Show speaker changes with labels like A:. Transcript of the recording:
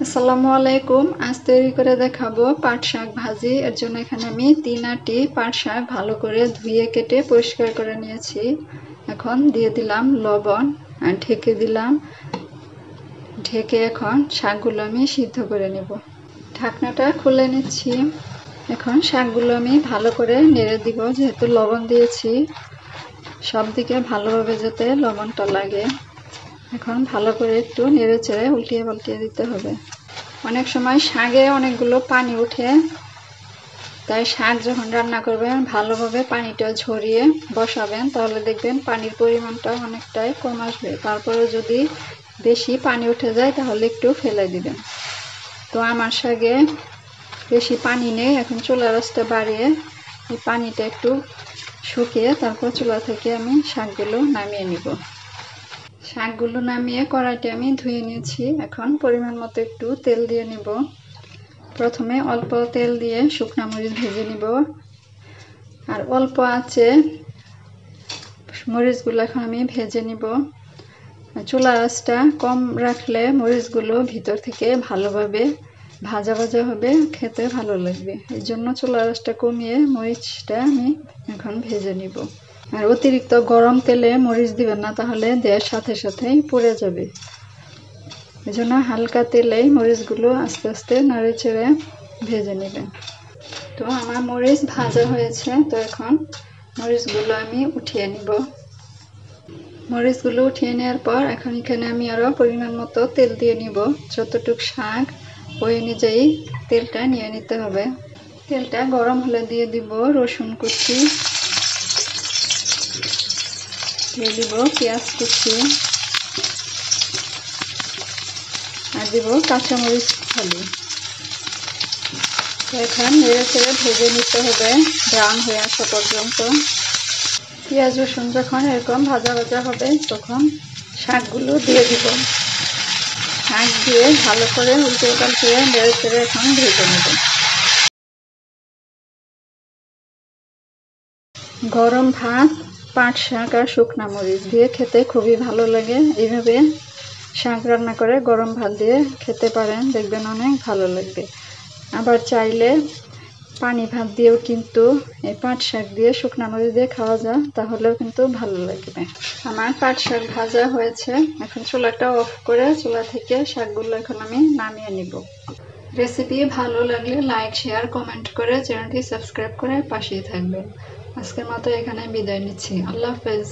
A: আসসালামু আলাইকুম। আজ তৈরি করে দেখাবো পাট শাক ভাজি। এর জন্য এখানে আমি 3 আটি পাট শাক ভালো করে ধুয়ে কেটে পরিষ্কার করে নিয়েছি। এখন দিয়ে দিলাম লবণ আর ঢেকে দিলাম। ঢেকে এখন শাকগুলো আমি সিদ্ধ করে নেব। ঢাকনাটা খুলে নিচ্ছি। এখন শাকগুলো আমি ভালো করে নেড়ে দিব, যেহেতু লবণ দিয়েছি সব দিকে ভালোভাবে যাতে লবণটা লাগে। এখন ভালো করে একটু নেড়ে চেড়ে উল্টিয়ে পাল্টিয়ে দিতে হবে। অনেক সময় শাকে অনেকগুলো পানি উঠে, তাই শাক যখন রান্না করবেন ভালোভাবে পানিটা ঝরিয়ে বসাবেন, তাহলে দেখবেন পানির পরিমাণটা অনেকটাই কম আসবে। তারপরে যদি বেশি পানি উঠে যায় তাহলে একটু ফেলে দিবেন। তো আমার শাকে বেশি পানি নেই। এখন চুলার আঁচটা বাড়িয়ে এই পানিটা একটু শুকিয়ে তারপর চুলা থেকে আমি শাকগুলো নামিয়ে নিব। শাকগুলো নামিয়ে কড়াইতে আমি ধুয়ে নিয়েছি। এখন পরিমাণ মতো একটু তেল দিয়ে নিব। প্রথমে অল্প তেল দিয়ে শুকনা মরিচ ভেজে নিব, আর অল্প আঁচে মরিচগুলো এখন আমি ভেজে নিব। চুলার আঁচটা কম রাখলে মরিচগুলো ভিতর থেকে ভালোভাবে ভাজা ভাজা হবে, খেতে ভালো লাগবে। এই জন্য চুলার আঁচটা কমিয়ে মরিচটা আমি এখন ভেজে নিব। আর অতিরিক্ত গরম তেলে মরিচ দিবেন না, তাহলে দেওয়ার সাথে সাথেই পুড়ে যাবে। এই জন্য হালকা তেলেই মরিচগুলো আস্তে আস্তে নাড়ে চেড়ে ভেজে নেবেন। তো আমার মরিচ ভাজা হয়েছে, তো এখন মরিচগুলো আমি উঠিয়ে নিব। মরিচগুলো উঠিয়ে নেওয়ার পর এখন এখানে আমি আরও পরিমাণ মতো তেল দিয়ে নিব। যতটুক শাক ওই অনুযায়ী তেলটা নিয়ে নিতে হবে। তেলটা গরম হলে দিয়ে দিব রসুন কুচি, দিয়ে দিব পেঁয়াজ কুচি, আর দিব কাঁচামরিচ ফালি। এখন নেড়ে চেড়ে ভেজে নিতে হবে ব্রাউন হয়ে আসা পর্যন্ত। পেঁয়াজ রসুন যখন এরকম ভাজা ভাজা হবে তখন শাকগুলো দিয়ে দিব। শাক দিয়ে ভালো করে উল্টে পাল্টে নেড়ে চেড়ে এখন ভেজে নেব। গরম ভাত, পাট শাক আর শুকনা মরিচ দিয়ে খেতে খুবই ভালো লাগে। এইভাবে শাক রান্না করে গরম ভাত দিয়ে খেতে পারেন, দেখবেন অনেক ভালো লাগবে। আবার চাইলে পানি ভাত দিয়েও কিন্তু এই পাট শাক দিয়ে শুকনা মরিচ দিয়ে খাওয়া যায়, তাহলেও কিন্তু ভালো লাগবে। আমার পাট শাক ভাজা হয়েছে। এখন চুলাটা অফ করে চুলা থেকে শাকগুলো এখন আমি নামিয়ে নিব। রেসিপি ভালো লাগলে লাইক শেয়ার কমেন্ট করে চ্যানেলটি সাবস্ক্রাইব করে পাশেই থাকবেন। আজকের মতো এখানে বিদায় নিচ্ছি। আল্লাহ হাফেজ।